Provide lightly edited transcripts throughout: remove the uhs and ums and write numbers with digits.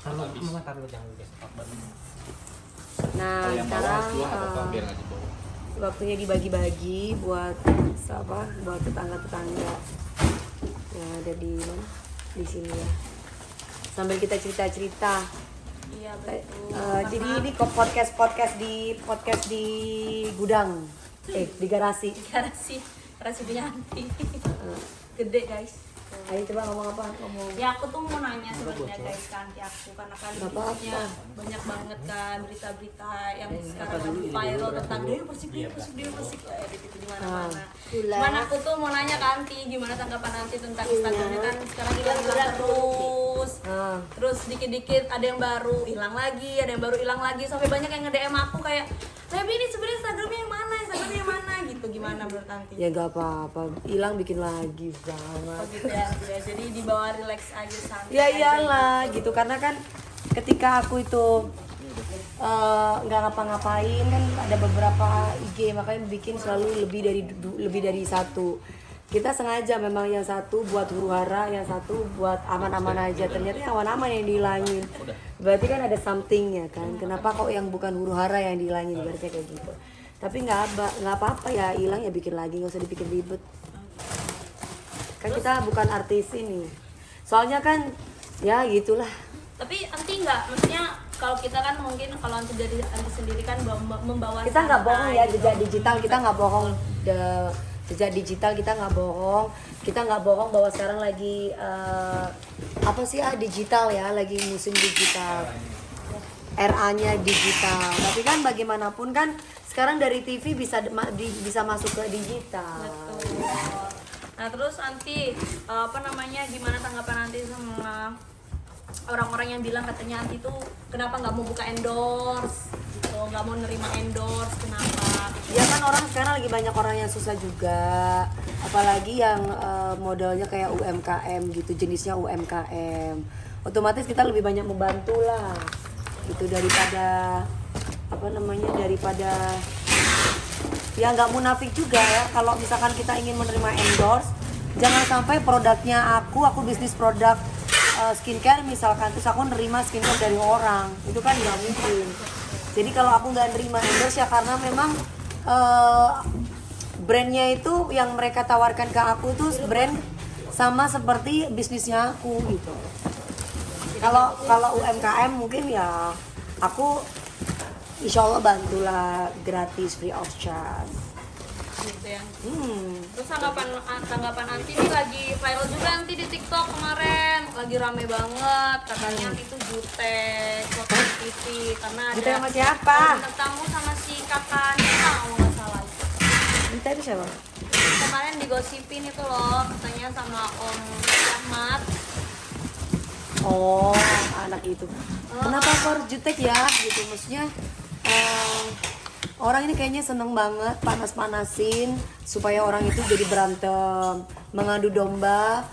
Taruh jangan guys. Nah, sekarang waktunya dibagi-bagi buat apa? Buat tetangga-tetangga yang ada di sini ya. Sambil kita cerita-cerita. Iya betul. Jadi ini podcast di gudang, di garasi. Garasi Bianti. Gede guys. Ayo coba ngomong apa? Ya aku tuh mau nanya sebenarnya guys ke anti aku karena kan Gak apa-apa. biasanya banyak banget kan berita-berita yang sekarang lagi viral tentang Dewi Persik kayak gitu di mana-mana. Cuman aku tuh mau nanya ke anti gimana tanggapan anti tentang Instagramnya kan sekarang hilang terus dikit-dikit ada yang baru hilang lagi sampai banyak yang nge-DM aku kayak Dewi ini sebenarnya Instagramnya yang mana gitu gimana menurut anti? Ya gak apa-apa, hilang bikin lagi sama. Oh gitu ya, jadi dibawa relax aja santai. Ya iyalah gitu karena kan ketika aku itu nggak ngapa-ngapain kan ada beberapa IG makanya bikin selalu lebih dari satu. Kita sengaja memang yang satu buat huru-hara, yang satu buat aman-aman aja. Ternyata yang aman-aman yang dihilangin. Berarti kan ada something ya kan. Kenapa kok yang bukan huru-hara yang dihilangin berarti kayak gitu. Tapi nggak apa-apa ya hilang ya bikin lagi, nggak usah dibikin ribet. Kan kita bukan artis ini. Soalnya kan ya gitulah. Tapi anti nggak, maksudnya kalau kita kan mungkin kalau anti sendiri kan membawa kita nggak bohong ya gitu. jejak digital kita nggak bohong jejak digital kita nggak bohong bahwa sekarang lagi apa sih digital ya lagi musim digital era-nya digital tapi kan bagaimanapun kan sekarang dari TV bisa masuk ke digital. Betul. Nah terus anti gimana tanggapan anti sama orang-orang yang bilang katanya anti tuh kenapa nggak mau buka endorse gitu, nggak mau nerima endorse, kenapa? Ya kan orang sekarang lagi banyak orang yang susah juga, apalagi yang modelnya kayak UMKM gitu, jenisnya UMKM. Otomatis kita lebih banyak membantu lah, gitu daripada ya nggak munafik juga ya. Kalau misalkan kita ingin menerima endorse, jangan sampai produknya aku bisnis produk skincare misalkan terus aku nerima skincare dari orang, itu kan nggak mungkin. Jadi kalau aku nggak nerima endorse ya karena memang brandnya itu yang mereka tawarkan ke aku tuh brand sama seperti bisnisnya aku gitu. Kalau UMKM mungkin ya aku insya Allah bantulah gratis free of charge. Gitu ya. Terus tanggapan anti ini lagi viral juga nanti di TikTok kemarin, lagi rame banget katanya anti itu jutek waktu di TV karena ada Jutek sama siapa? bintang tamu sama si kakaknya kalau nggak salah. Kita itu siapa? Kemarin digosipin itu loh katanya sama Om Ahmad. Oh anak itu. Kenapa aku harus jutek ya gitu maksudnya. Orang ini kayaknya seneng banget panas-panasin supaya orang itu jadi berantem, mengadu domba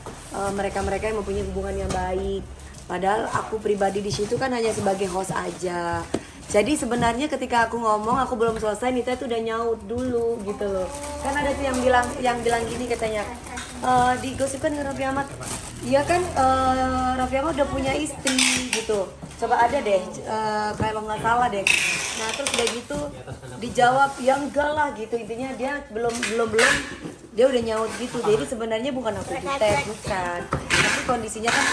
mereka-mereka yang mempunyai hubungan yang baik. Padahal aku pribadi di situ kan hanya sebagai host aja. Jadi sebenarnya ketika aku ngomong aku belum selesai, Nita itu udah nyaut dulu gitu loh. Kan ada tuh yang bilang gini katanya, digosipkan ke Raffi Ahmad. Iya kan Raffi Ahmad udah punya istri gitu. Coba ada deh kalau nggak salah deh. Nah terus udah gitu dijawab ya enggak lah gitu, intinya dia belum dia udah nyaut gitu. Jadi sebenarnya bukan aku jutek, bukan, tapi kondisinya kan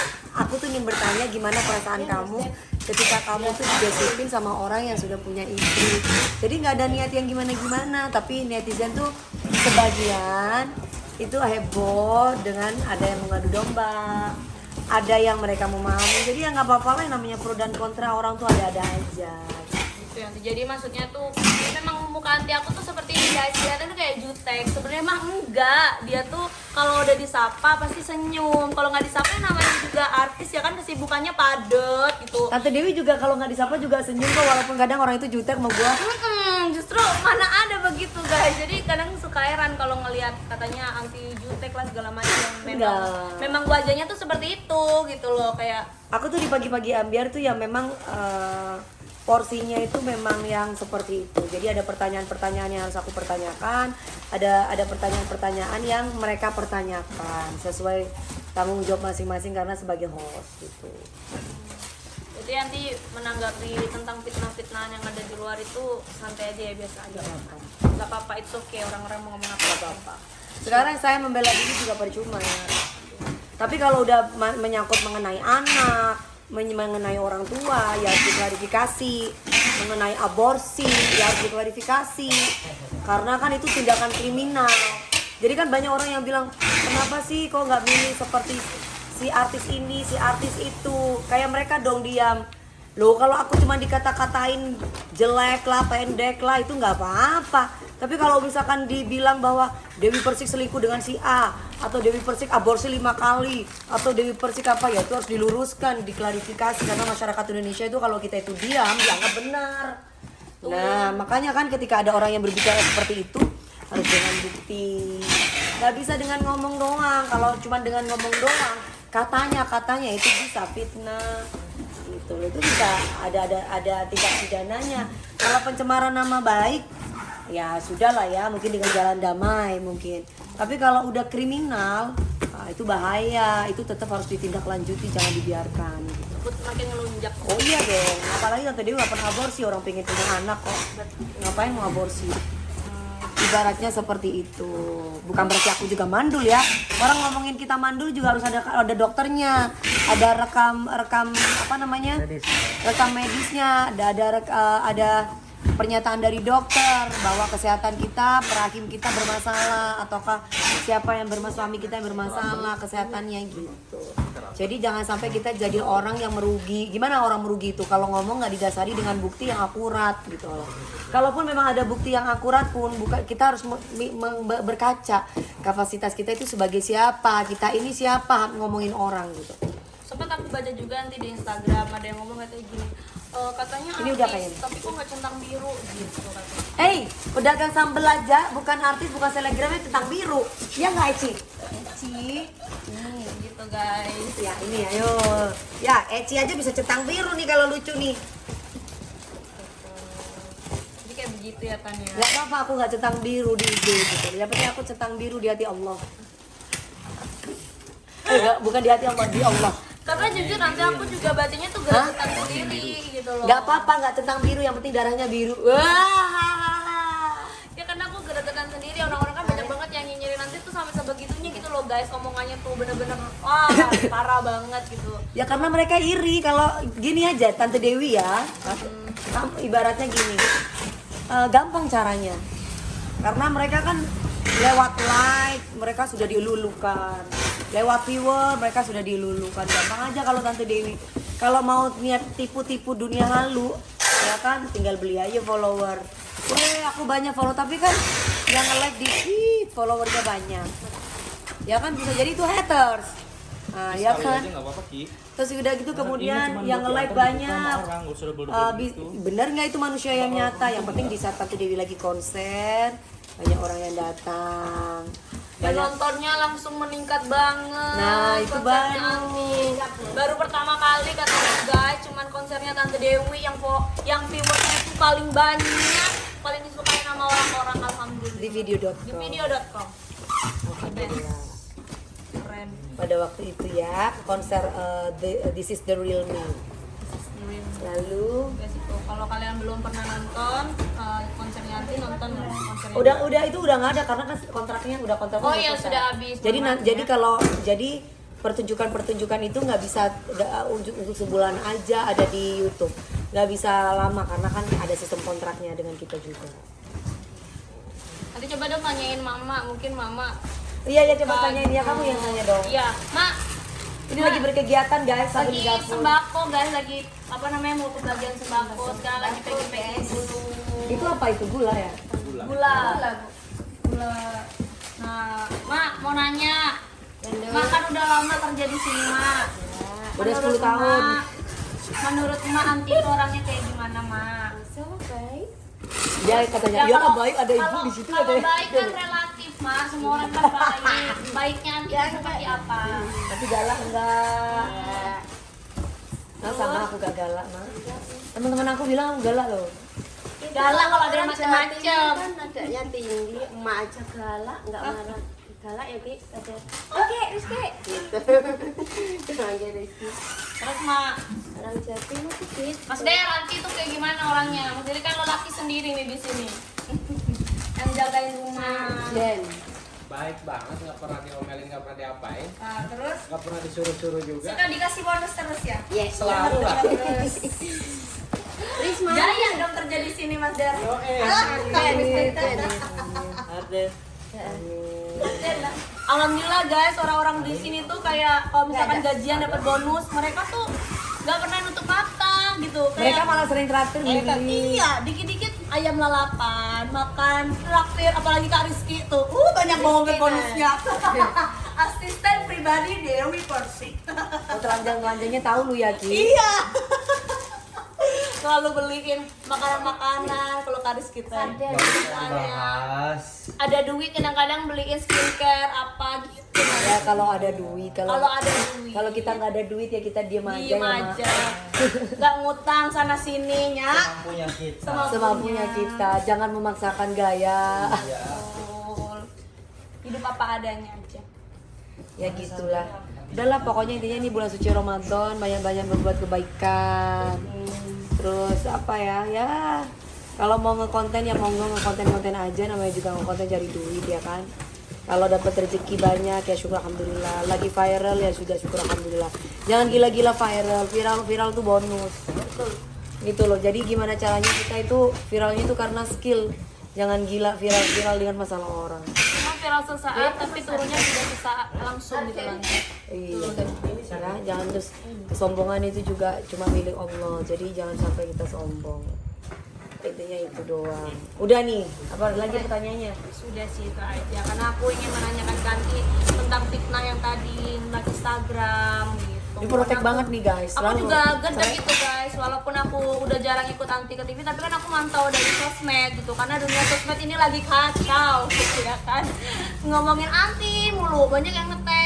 aku tuh ingin bertanya gimana perasaan kamu ketika kamu tuh digosipin sama orang yang sudah punya istri. Jadi nggak ada niat yang gimana-gimana, tapi netizen tuh sebagian itu heboh dengan ada yang mengadu domba, ada yang mereka memahami. Jadi ya nggak apa-apa lah, yang namanya pro dan kontra orang tuh ada-ada aja. Gitu ya. Jadi maksudnya tuh memang muka anti aku tuh seperti ini guys, dia tuh kayak jutek. Sebenarnya mah enggak, dia tuh kalau udah disapa pasti senyum. Kalau nggak disapa namanya juga artis ya kan, kesibukannya padet gitu. Tante Dewi juga kalau nggak disapa juga senyum kok, walaupun kadang orang itu jutek sama gua. Justru mana ada begitu guys. Jadi kadang suka heran kalau ngelihat katanya anti jutek lah segala macam. Memang wajahnya tuh seperti itu gitu loh, kayak aku tuh di pagi-pagi ambiar tuh ya memang porsinya itu memang yang seperti itu. Jadi ada pertanyaan-pertanyaan yang harus aku pertanyakan, ada pertanyaan-pertanyaan yang mereka pertanyakan sesuai tanggung jawab masing-masing karena sebagai host gitu. Jadi nanti menanggapi tentang fitnah-fitnah yang ada di luar itu santai aja ya, biasa aja. Gak apa-apa, itu oke, orang-orang mau ngomong apa-apa. Sekarang saya membela diri juga percuma ya. Tapi kalau udah menyangkut mengenai anak, mengenai orang tua, ya harus diklarifikasi. Mengenai aborsi, ya harus diklarifikasi. Karena kan itu tindakan kriminal. Jadi kan banyak orang yang bilang, kenapa sih kok nggak milih seperti si artis ini, si artis itu. Kayak mereka dong diam. Loh kalau aku cuma dikata-katain jelek lah, pendek lah, itu nggak apa-apa. Tapi kalau misalkan dibilang bahwa Dewi Persik selingkuh dengan si A, atau Dewi Persik aborsi 5 kali, atau Dewi Persik apa ya, itu harus diluruskan, diklarifikasi. Karena masyarakat Indonesia itu kalau kita itu diam, dianggap benar. Nah makanya kan ketika ada orang yang berbicara seperti itu, harus dengan bukti. Nggak bisa dengan ngomong doang. Kalau cuma dengan ngomong doang, katanya itu bisa fitnah. Itu bisa ada tindak pidananya. Kalau pencemaran nama baik, ya sudahlah ya, mungkin dengan jalan damai mungkin. Tapi kalau udah kriminal, itu bahaya. Itu tetap harus ditindaklanjuti, jangan dibiarkan. Takut makin ngelunjak. Oh iya dong, apalagi tante Dewi nggak pernah aborsi, orang pengen punya anak kok. Ngapain mau aborsi? Ibaratnya seperti itu. Bukan berarti aku juga mandul ya. Orang ngomongin kita mandul juga harus ada dokternya, ada rekam apa namanya, rekam medisnya, ada pernyataan dari dokter bahwa kesehatan kita, rahim kita bermasalah, ataukah siapa yang suami kita yang bermasalah kesehatannya gitu. Jadi jangan sampai kita jadi orang yang merugi. Gimana orang merugi itu kalau ngomong nggak didasari dengan bukti yang akurat gitu loh. Kalaupun memang ada bukti yang akurat pun, kita harus berkaca kapasitas kita itu sebagai siapa, kita ini siapa ngomongin orang gitu. Sempat aku baca juga nanti di Instagram ada yang ngomong katanya gini, katanya Ini udah artis, kayaknya. tapi kok nggak centang biru gitu katanya. Pedagang sambel aja, bukan artis, bukan selebgramnya tentang biru. Ya nggak Eci? Eci. Gitu guys. Ya ini ayo. Ya Eci aja bisa centang biru nih kalau lucu nih. Jadi kayak begitu ya Tania. Gak apa-apa aku nggak centang biru di IG gitu. Yang penting aku centang biru di hati Allah. Bukan di hati Allah, di Allah. Karena jujur nanti aku juga bacanya tuh gak tentang sendiri gitu loh. Gak apa-apa, nggak centang biru, yang penting darahnya biru. Wah. Ya karena aku geretakan sendiri, orang-orang kan banyak banget yang nyinyirin nanti tuh sampai sebegitunya gitu loh guys, omongannya tuh bener-bener wah parah banget gitu. Ya karena mereka iri. Kalau gini aja Tante Dewi ya, ibaratnya gini, gampang caranya. Karena mereka kan lewat like mereka sudah dilulukan, lewat viewer mereka sudah dilulukan. Gampang aja kalau Tante Dewi. Kalau mau niat tipu-tipu dunia halu, ya kan tinggal beli aja follower. Aku banyak follow, tapi kan yang nge-like dikit, followernya banyak. Ya kan bisa jadi itu haters. Nah, ya kan. Terus udah gitu kemudian yang nge-like banyak. Bener nggak itu manusia yang nyata? Yang penting di saat Tante Dewi lagi konser, banyak orang yang datang. Penontonnya langsung meningkat banget. Nah, itu konsernya baru. Baru pertama kali katanya guys, cuman konsernya Tante Dewi yang viewersnya itu paling banyak, paling disukai sama orang-orang, alhamdulillah. Di video.com. Di video.com. Alhamdulillah. Keren. Pada waktu itu ya konser This is the Real Me. Lalu Guys, itu kalau kalian belum pernah nonton konsernya nanti, nonton konsernya. udah itu udah nggak ada karena kan kontraknya udah Oh iya, sudah habis. Jadi Maaf, jadi ya. kalau pertunjukan itu nggak bisa untuk sebulan aja ada di YouTube, nggak bisa lama karena kan ada sistem kontraknya dengan kita juga. Nanti coba dong tanyain mama, mungkin mama. Iya coba tanyain dia, kamu yang tanya dong. Iya, Mak. Ini lagi berkegiatan guys, sambil Lagi di dapur. sembako guys, lagi apa namanya, mau pembagian sembako. Sekarang lagi packing dulu. Itu apa itu, gula ya? Gula. Nah, Mak mau nanya. Mak kan udah lama kerja di sini, Mak. Udah 10 Menurut tahun. Mak, menurut Mak Anti itu orangnya kayak gimana, Mak? Dia katanya, ya kalau- baik, ada ibu kalau- di situ, kalau ada. baik kan relatif, Mak. Semua orang kan baik. Baiknya Anti itu seperti apa? Tapi galak enggak? Nah, sama aku gak galak, Mak. Teman-teman aku bilang aku galak loh. Galak kalau ada yang macam-macam. Kan nadanya tinggi, emak aja galak, nggak marah. Galak ya Ki, oke Rizky. Gitu. Tenang aja Rizky. Terus mak, Orang Japi mah dikit. Mas Der nanti tuh kayak gimana orangnya? Mas Der kan lelaki sendiri nih di sini. Yang jagain rumah. Dan Baik banget, nggak pernah diomelin, nggak pernah diapain, Nah, terus nggak pernah disuruh-suruh juga. suka dikasih bonus terus ya? yes. Selalu lah. Terus. Risma. Jaya dong kerja di sini Mas Der. Yo, Alhamdulillah guys, orang-orang di sini tuh kayak kalau misalkan gajian dapat bonus, mereka tuh nggak pernah nutup mata gitu. Mereka malah sering traktir beli. Iya, dikit-dikit ayam lalapan, makan traktir, apalagi Kak Rizky tuh, banyak banget bonusnya. Asisten pribadi Dewi Persik. Oh, telanjang-telanjangnya tahu lu ya Ki. Iya. Selalu beliin makanan-makanan kalau Kak Rizky teh. Bahas. Ada duit kadang-kadang beliin skincare apa gitu. Ya kalau ada duit, Kalau ada duit. kalau kita nggak ada duit ya kita diem aja. Diem ya, Mak. aja. Nggak ngutang sana sini nya. Punya kita. Semampunya kita, jangan memaksakan gaya. Ya. Betul. Hidup apa adanya aja. Ya gitulah. Udahlah pokoknya intinya ini bulan suci Ramadan, banyak-banyak berbuat kebaikan. Terus apa ya? Ya kalau mau ngekonten ya monggo ngekonten-konten aja, namanya juga ngekonten cari duit ya kan. Kalau dapat rezeki banyak ya syukur alhamdulillah. Lagi viral ya sudah syukur alhamdulillah. Jangan gila-gila viral tuh bonus. Gitu loh. Jadi gimana caranya kita itu viralnya itu karena skill. Jangan gila viral dengan masalah orang. Cuma viral sesaat tapi turunnya tidak sesaat langsung gitu kan. Iya, karena jangan terus kesombongan itu juga cuma milik Allah. Jadi jangan sampai kita sombong. Intinya itu doang. Udah nih, apa lagi pertanyaannya? Sudah sih itu aja. Karena aku ingin menanyakan Kanti tentang fitnah yang tadi tentang Instagram gitu. Ini protek banget nih guys. Aku Selalu. juga gede gitu guys, walaupun aku udah jarang ikut Anti ke TV, tapi kan aku mantau dari sosmed gitu, karena dunia sosmed ini lagi kacau gitu ya kan. Ngomongin Anti mulu, banyak yang ngetek.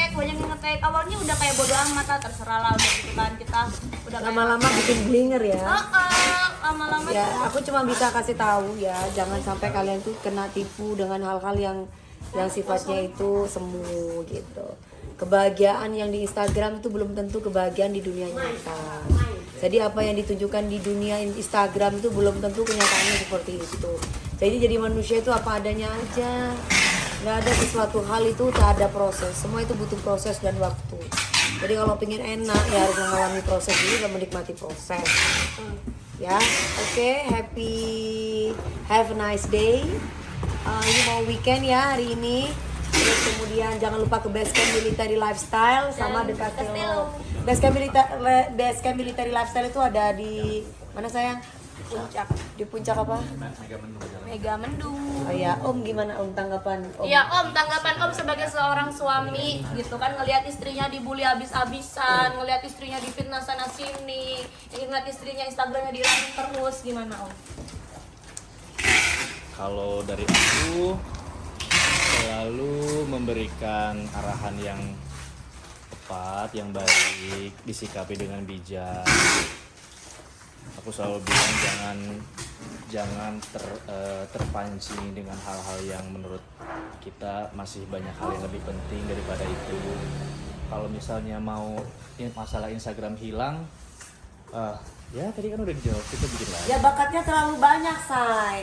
Awalnya udah kayak bodo amat lah, terserah lah udah gitu kan, kita udah kayak Lama-lama bikin blinger ya. lama-lama Ya, tuh aku cuma bisa kasih tahu ya, jangan sampai kalian tuh kena tipu dengan hal-hal yang sifatnya itu semu gitu. Kebahagiaan yang di Instagram itu belum tentu kebahagiaan di dunia nyata. Jadi apa yang ditunjukkan di dunia Instagram itu belum tentu kenyataannya seperti itu. Jadi manusia itu apa adanya aja. Nggak ada sesuatu hal itu tak ada proses. Semua itu butuh proses dan waktu. Jadi kalau pengen enak ya harus mengalami proses dulu dan menikmati proses. Ya, oke, have a nice day. Ini mau weekend ya hari ini. Terus kemudian jangan lupa ke Basecamp Military Lifestyle sama The Castillo. Basecamp Military Lifestyle itu ada di mana sayang? puncak Di puncak apa? Mega Mendung. Oh ya, Om gimana Om tanggapan Om? Iya Om, tanggapan Om sebagai seorang suami gitu kan, ngelihat istrinya dibully habis-habisan, ngelihat istrinya difitnah sana sini, ngelihat istrinya Instagramnya dirangin terus, gimana Om? Kalau dari aku selalu memberikan arahan yang tepat, yang baik, disikapi dengan bijak. Aku selalu bilang jangan terpancing dengan hal-hal yang menurut kita masih banyak hal yang lebih penting daripada itu. Kalau misalnya mau masalah Instagram hilang, ya tadi kan udah dijawab, kita bikin lagi. Ya bakatnya terlalu banyak, Say.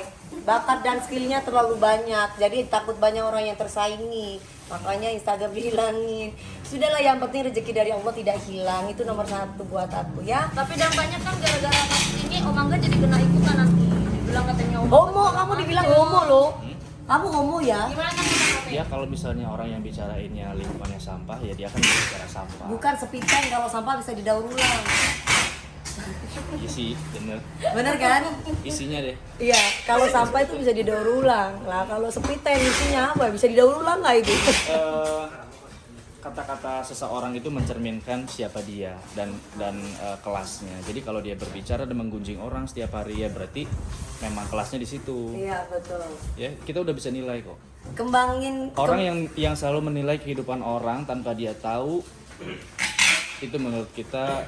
Bakat dan skillnya terlalu banyak. Jadi takut banyak orang yang tersaingi. Makanya Instagram dihilangin. Sudahlah, yang penting rezeki dari Allah tidak hilang. Itu nomor satu buat aku ya. Tapi dampaknya kan gara-gara kasus ini Om Angga jadi kena ikutan nanti. Dibilang katanya Om. Homo, kamu dibilang homo loh. Kamu homo ya? Gimana kan kita Ya kalau misalnya orang yang bicarainnya lingkungannya sampah, ya dia akan bicara sampah. Bukan sepiteng, kalau sampah bisa didaur ulang. Iya sih, bener. Bener kan? Isinya deh. Iya, kalau sampah itu bisa didaur ulang. Lah kalau sepiteng isinya apa? Bisa didaur ulang nggak itu? Kata-kata seseorang itu mencerminkan siapa dia dan kelasnya. Jadi kalau dia berbicara dan menggunjing orang setiap hari, ya berarti memang kelasnya di situ. Iya, betul. Ya, kita udah bisa nilai kok. Kembangin Orang yang selalu menilai kehidupan orang tanpa dia tahu, itu menurut kita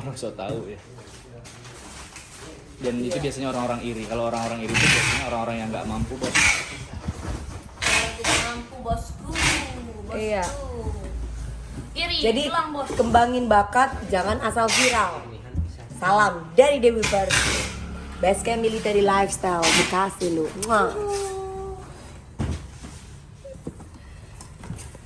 orang so tahu ya. Dan itu biasanya orang-orang iri. Kalau orang-orang iri itu biasanya orang-orang yang nggak mampu, bos. orang tidak mampu bosku. Iya. Kiri, Jadi pulang bos. kembangin bakat, jangan asal viral. Salam dari Dewi Persik. Basecamp Military Lifestyle, Bekasi lu. Mwah.